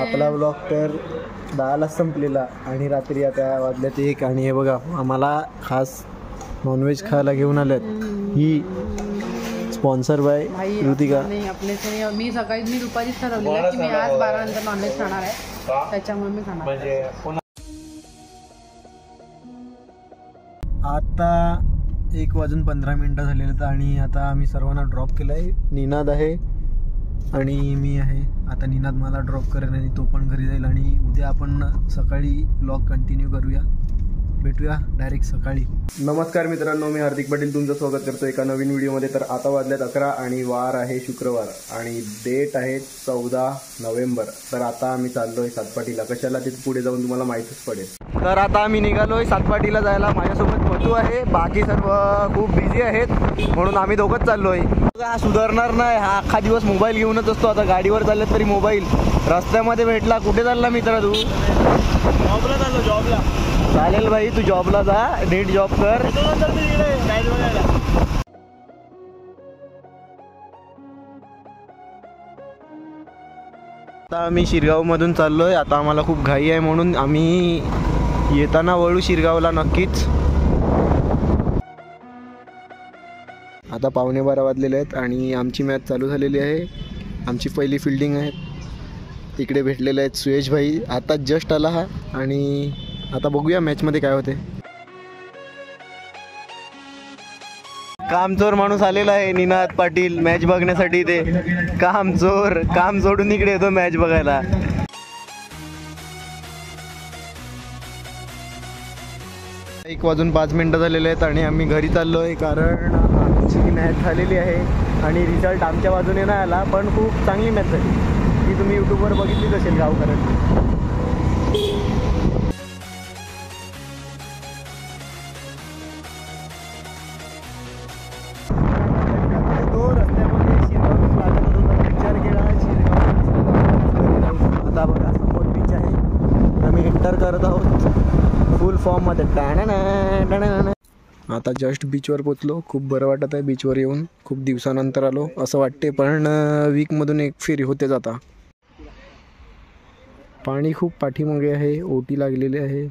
आपला ब्लॉग तर 10ला संपलेला आणि रात्री आता वाजल्यात 1 आणि हे बघा आम्हाला खास नॉनव्हेज खायला घेऊन आलेत. ही स्पॉन्सर बाय ऋतिका. मी दुपारीच ठरवलेलं की मी आज 12 नंतर नॉनव्हेज खाणार आहे, त्याच्यामुळे मी खाणार. आता 1:15 झालेले आहेत आणि आता आम्ही सर्वांना ड्रॉप केलं आहे. निनाद आहे आणि मी आहे. आता निनाद मला ड्रॉप करेल आणि तो पण घरी जाईल आणि उद्या आपण सकाळी ब्लॉग कंटिन्यू करूया. भेटूया डायरेक्ट सकाळी. नमस्कार मित्रांनो, मी हार्दिक पाटील तुमचं स्वागत करतो एका नवीन व्हिडिओमध्ये. तर आता वाजल्यात 11 आणि वार आहे शुक्रवार आणि डेट आहे 14 नोव्हेंबर. तर आता आम्ही चाललोय सातपाटीला. कशाला ते पुढे जाऊन तुम्हाला माहीतच पडेल. तर आता आम्ही निघालोय सातपाटीला जायला. माझ्यासोबत मधू आहे, बाकी सर्व खूप बिझी आहेत म्हणून आम्ही दोघंच चाललोय. हा सुधारणार नाही, हा अख्खा दिवस मोबाईल घेऊनच असतो. आता गाडीवर चालले तरी मोबाईल रस्त्यामध्ये भेटला. कुठे चालला मित्रा तू? जॉबला चाललो. जॉबला चालेल भाई, तू जॉबला जा, नीट जॉब कर. आता आम्ही शिरगावमधून चाललोय. आता आम्हाला खूप घाई आहे म्हणून आम्ही येताना वळू शिरगावला नक्कीच. आता 11:15 वाजलेले आहेत आणि आमची मॅच चालू झालेली आहे. आमची पहिली फिल्डिंग आहे. इकडे भेटलेले आहेत सुयश भाई, आता जस्ट आला हा. आणि आता बघूया मॅचमध्ये काय होते. कामचोर माणूस आलेला आहे निनाद पाटील मॅच बघण्यासाठी. ते कामचोर काम सोडून इकडे येतो मॅच बघायला. एक 1:05 झालेले आहेत आणि आम्ही घरी चाललोय कारण आमची मॅच झालेली आहे आणि रिझल्ट आमच्या बाजूने नाही आला, पण खूप चांगली मॅच झाली. ती तुम्ही यूट्यूबवर बघितलीच असेल गावकरांची. आता बघा समोर बीच आहे, आम्ही एंटर करत आहोत फुल फॉर्म मध्ये. आता जस्ट बीचवर पोचलो. खूप बरं वाटत आहे बीचवर येऊन. खूप दिवसानंतर आलो असं वाटते, पण वीकमधून एक फेरी होतेच. आता पाणी खूप पाठीमागे आहे, ओटी लागलेली आहे.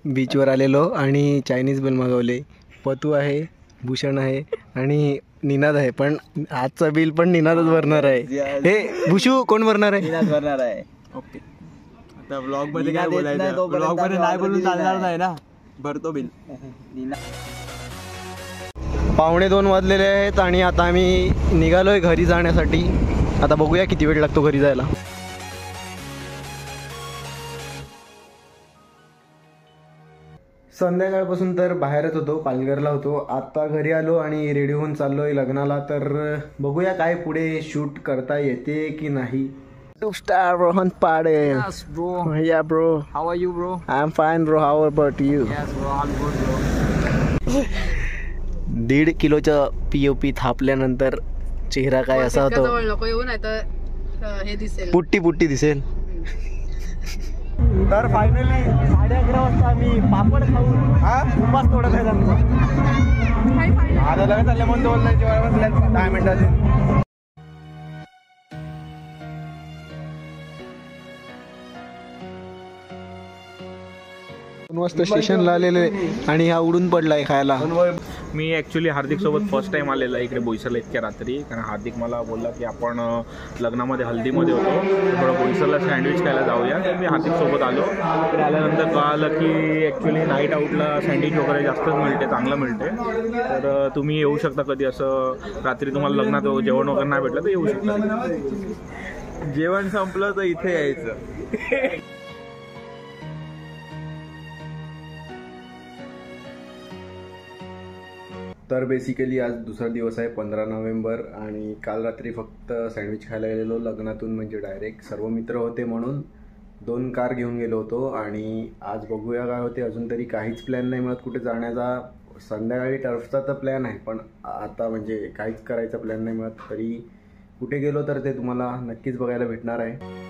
बीचवर आलेलो आणि चायनीज बिल मागवले. पतू आहे, भूषण आहे आणि निनाद आहे, पण आजचं बिल पण निनादच भरणार आहे. हे भूषू कोण भरणार आहे? निनाद भरणार आहे. ओके. आता ब्लॉग मध्ये काय बोलायचं? ब्लॉग मध्ये नाही बोलून चालणार नाही ना. भरतो बिल. 1:45 वाजलेले आहेत आणि आता आम्ही निघालोय घरी जाण्यासाठी. आता बघूया किती वेळ लागतो घरी जायला. संध्याकाळपासून तर बाहेरच होतो, पालघरला होतो. आता घरी आलो आणि रेडी होऊन चाललोय लग्नाला. तर बघूया काय पुढे शूट करता येते की नाही. YouTube star Rohan Patel. Yes, bro. Yeah, bro. How are you, bro? I'm fine, bro. How about you? Yes, bro. I'm good, bro. 1.5 किलोचा POP थापल्यानंतर चेहरा काय असा होतो? नको येऊ नाही तर हे दिसेल, पुट्टी पुट्टी दिसेल. तर फायनली 11:30 वाजता आम्ही पापड खाऊन उपास तोडत आहे आमचा. आता लगेच चाललं म्हणून बोलला जेव्हा बसल्या 10 मिनिटाचे. मस्त स्टेशनला आलेले आणि हा उडून पडलाय खायला. मी ॲक्च्युली हार्दिक सोबत फर्स्ट टाइम आलेला इकडे बोईसरला इतक्या रात्री. कारण हार्दिक मला बोलला की आपण लग्नामध्ये हल्दीमध्ये होतो, थोडं बोईसरला सँडविच खायला जाऊया. तर मी हार्दिक सोबत आलो. इकडे आल्यानंतर कळालं की ॲक्च्युली नाईट आउटला सँडविच वगैरे जास्तच मिळते, चांगलं मिळते. तर तुम्ही येऊ शकता कधी असं रात्री तुम्हाला लग्नात जेवण वगैरे नाही भेटलं तर येऊ शकता. जेवण संपलं तर इथे यायचं. तर बेसिकली आज दुसरा दिवस आहे 15 नोव्हेंबर आणि काल रात्री फक्त सँडविच खायला गेलेलो लग्नातून. म्हणजे डायरेक्ट सर्व मित्र होते म्हणून 2 कार घेऊन गेलो होतो आणि आज बघूया काय होते. अजून तरी काहीच प्लॅन नाही मिळत कुठे जाण्याचा. संध्याकाळी टर्फचा तर प्लॅन आहे, पण आता म्हणजे काहीच करायचा प्लॅन नाही मिळत. तरी कुठे गेलो तर ते तुम्हाला नक्कीच बघायला भेटणार आहे.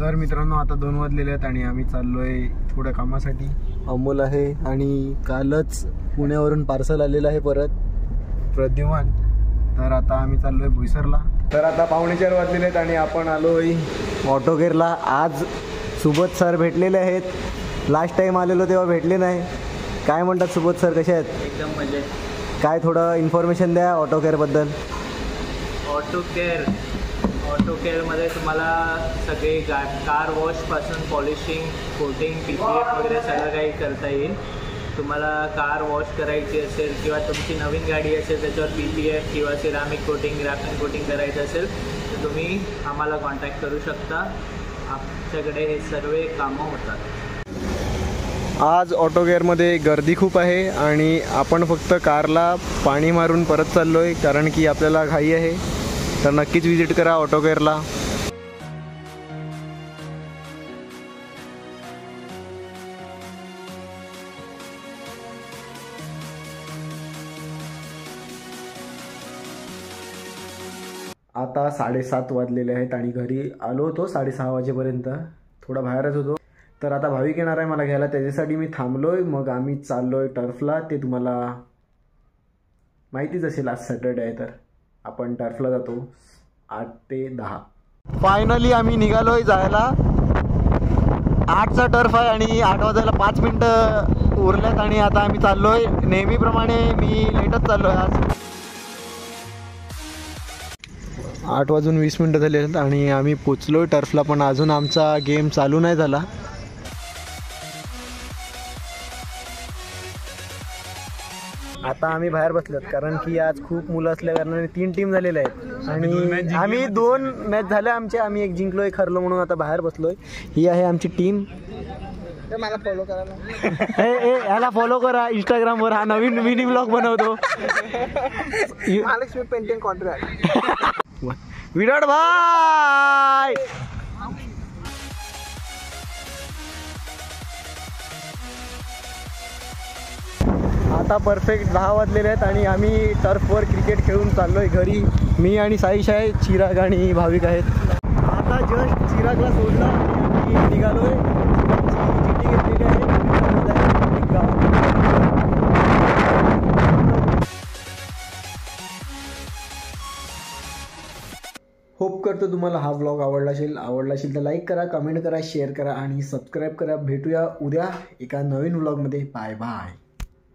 तर मित्रांनो आता 2 वाजलेले आहेत आणि आम्ही चाललोय थोड्या कामासाठी. अमोल आहे आणि कालच पुण्यावरून पार्सल आलेलं आहे परत, प्रद्युमान. तर आता आम्ही चाललोय बोईसरला. तर आता 4:45 वाजलेले आहेत आणि आपण आलोय ऑटोगेअरला. आज सुबोध सर भेटलेले आहेत. लास्ट टाइम आलेलो तेव्हा भेटले नाही. काय म्हणतात सुबोध सर, कसे आहेत? एकदम मजेत. काय थोडं इन्फॉर्मेशन द्या ऑटोकेअरबद्दल. ऑटोकेअरमध्ये तुम्हाला सगळे कार वॉशपासून पॉलिशिंग, कोटिंग, PPF वगैरे सगळं काही करता येईल. तुम्हाला कार वॉश करायची असेल किंवा तुमची नवीन गाडी असेल त्याच्यावर PPF किंवा सिरामिक कोटिंग, ग्राफिन कोटिंग करायचं असेल तर तुम्ही आम्हाला कॉन्टॅक्ट करू शकता. आमच्याकडे हे सर्व कामं होतात. आज ऑटोगेअरमध्ये गर्दी खूप आहे आणि आपण फक्त कारला पाणी मारून परत चाललो आहे कारण की आपल्याला घाई आहे. तर नक्कीच विजिट करा ऑटोगेअरला. आता 7:30 वाजलेले आहेत आणि घरी आलो होतो 6:30 वाजेपर्यंत. थोडा बाहेरच होतो. तर आता भाविक येणार आहे मला घ्यायला, त्याच्यासाठी मी थांबलोय. मग आम्ही चाललोय टर्फला. ते तुम्हाला माहितीच असेल, आज सॅटर्डे आहे तर आपण टर्फला जातो 8 ते 10. फायनली आम्ही निघालोय जायला. 8चा टर्फ आहे आणि 8 वाजायला 5 मिनटं उरल्यात आणि आता आम्ही चाललोय. नेहमीप्रमाणे मी लेटच चाललोय आज. 8:20 झाले आहेत आणि आम्ही पोचलोय टर्फला, पण अजून आमचा गेम चालू नाही झाला. आता आम्ही बाहेर बसलोत कारण की आज खूप मुलं असल्या कारणाने 3 टीम झालेल्या आहेत आणि आम्ही 2 मॅच झाल्या आमच्या. आम्ही एक जिंकलोय, खरलो म्हणून आता बाहेर बसलोय. ही आहे आमची टीम. मला फॉलो करा. याला फॉलो करा इंस्टाग्रामवर. हा नवीन मिनी ब्लॉग बनवतो. Mahalakshmi painting contract. विराट भाई. आता परफेक्ट 10 वाजलेले आहेत आणि आम्ही टर्फवर क्रिकेट खेळून चाललोय घरी. मी आणि साईश आहे, चिराग आणि भाविक आहेत. आता जस्ट चिरागला सोडला आणि निघालोय. चिठ्ठी घेतलेली आहे. होप करतो तुम्हाला हा व्लॉग आवडला असेल तर लाईक करा, कमेंट करा, शेअर करा आणि सबस्क्राईब करा. भेटूया उद्या एका नवीन व्लॉगमध्ये. Bye bye.